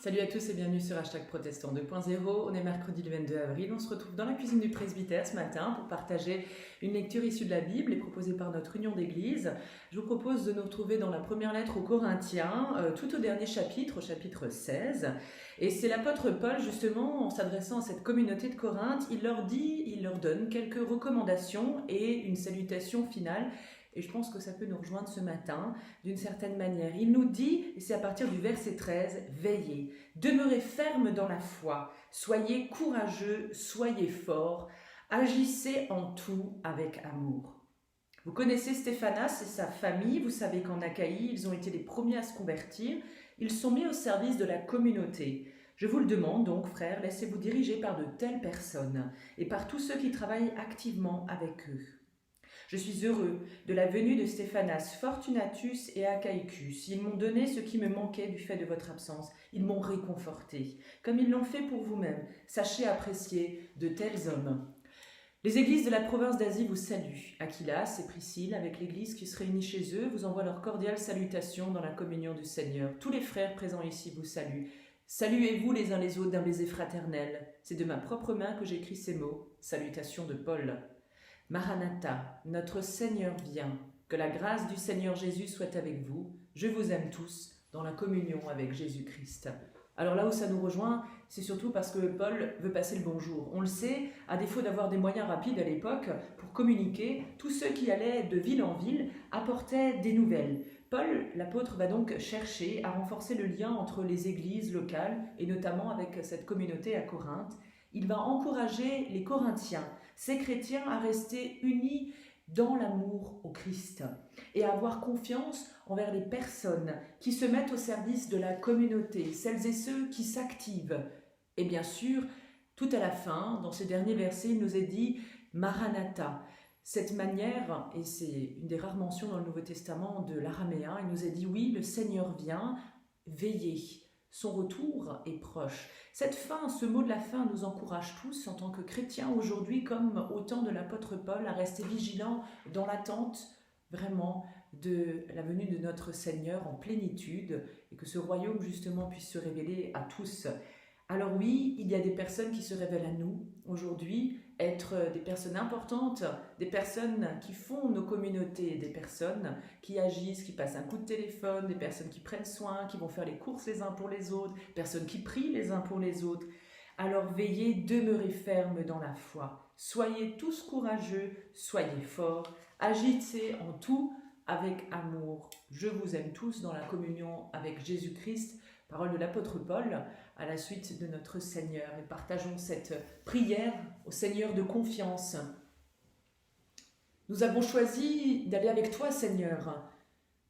Salut à tous et bienvenue sur Protestant 2.0. On est mercredi le 22 avril. On se retrouve dans la cuisine du presbytère ce matin pour partager une lecture issue de la Bible et proposée par notre union d'église. Je vous propose de nous retrouver dans la première lettre aux Corinthiens, tout au dernier chapitre, au chapitre 16. Et c'est l'apôtre Paul, justement, en s'adressant à cette communauté de Corinthe, il leur donne quelques recommandations et une salutation finale. Et je pense que ça peut nous rejoindre ce matin d'une certaine manière. Il nous dit, et c'est à partir du verset 13, « Veillez, demeurez ferme dans la foi, soyez courageux, soyez forts, agissez en tout avec amour. » Vous connaissez Stéphanas et sa famille, vous savez qu'en Achaïe, ils ont été les premiers à se convertir, ils sont mis au service de la communauté. Je vous le demande donc, frères, laissez-vous diriger par de telles personnes et par tous ceux qui travaillent activement avec eux. Je suis heureux de la venue de Stéphanas, Fortunatus et Achaïcus. Ils m'ont donné ce qui me manquait du fait de votre absence. Ils m'ont réconforté, comme ils l'ont fait pour vous-même. Sachez apprécier de tels hommes. Les églises de la province d'Asie vous saluent. Aquilas et Priscille, avec l'église qui se réunit chez eux, vous envoient leurs cordiales salutations dans la communion du Seigneur. Tous les frères présents ici vous saluent. Saluez-vous les uns les autres d'un baiser fraternel. C'est de ma propre main que j'écris ces mots. Salutations de Paul. Maranatha, notre Seigneur vient, que la grâce du Seigneur Jésus soit avec vous. Je vous aime tous dans la communion avec Jésus-Christ. Alors là où ça nous rejoint, c'est surtout parce que Paul veut passer le bonjour. On le sait, à défaut d'avoir des moyens rapides à l'époque pour communiquer, tous ceux qui allaient de ville en ville apportaient des nouvelles. Paul, l'apôtre, va donc chercher à renforcer le lien entre les églises locales et notamment avec cette communauté à Corinthe. Il va encourager les Corinthiens, ces chrétiens, à rester unis dans l'amour au Christ et à avoir confiance envers les personnes qui se mettent au service de la communauté, celles et ceux qui s'activent. Et bien sûr, tout à la fin, dans ces derniers versets, il nous est dit « Maranatha ». Cette manière, et c'est une des rares mentions dans le Nouveau Testament de l'araméen, il nous est dit « Oui, le Seigneur vient, veillez ». Son retour est proche. Cette fin, ce mot de la fin nous encourage tous en tant que chrétiens aujourd'hui comme au temps de l'apôtre Paul à rester vigilants dans l'attente vraiment de la venue de notre Seigneur en plénitude et que ce royaume justement puisse se révéler à tous. Alors oui, il y a des personnes qui se révèlent à nous aujourd'hui, être des personnes importantes, des personnes qui font nos communautés, des personnes qui agissent, qui passent un coup de téléphone, des personnes qui prennent soin, qui vont faire les courses les uns pour les autres, personnes qui prient les uns pour les autres. Alors veillez, demeurez fermes dans la foi. Soyez tous courageux, soyez forts, agissez en tout avec amour. Je vous aime tous dans la communion avec Jésus-Christ. Parole de l'apôtre Paul à la suite de notre Seigneur. Et partageons cette prière au Seigneur de confiance. Nous avons choisi d'aller avec toi, Seigneur,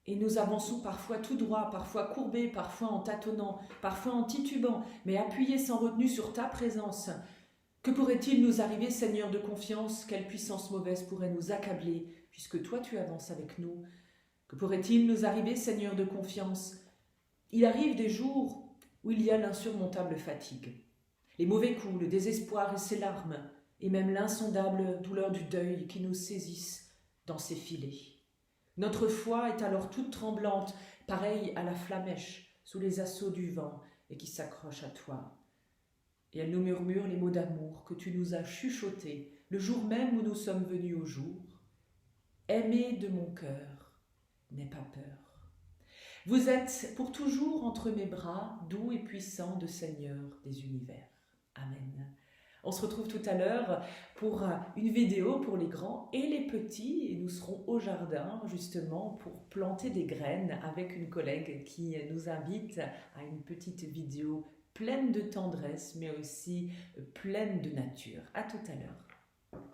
et nous avançons parfois tout droit, parfois courbés, parfois en tâtonnant, parfois en titubant, mais appuyés sans retenue sur ta présence. Que pourrait-il nous arriver, Seigneur de confiance? Quelle puissance mauvaise pourrait nous accabler, puisque toi tu avances avec nous? Que pourrait-il nous arriver, Seigneur de confiance? Il arrive des jours où il y a l'insurmontable fatigue, les mauvais coups, le désespoir et ses larmes, et même l'insondable douleur du deuil qui nous saisissent dans ses filets. Notre foi est alors toute tremblante, pareille à la flamèche sous les assauts du vent et qui s'accroche à toi. Et elle nous murmure les mots d'amour que tu nous as chuchotés le jour même où nous sommes venus au jour. Aimé de mon cœur, n'aie pas peur. Vous êtes pour toujours entre mes bras, doux et puissants de Seigneur des univers. Amen. On se retrouve tout à l'heure pour une vidéo pour les grands et les petits. Et nous serons au jardin justement pour planter des graines avec une collègue qui nous invite à une petite vidéo pleine de tendresse mais aussi pleine de nature. À tout à l'heure.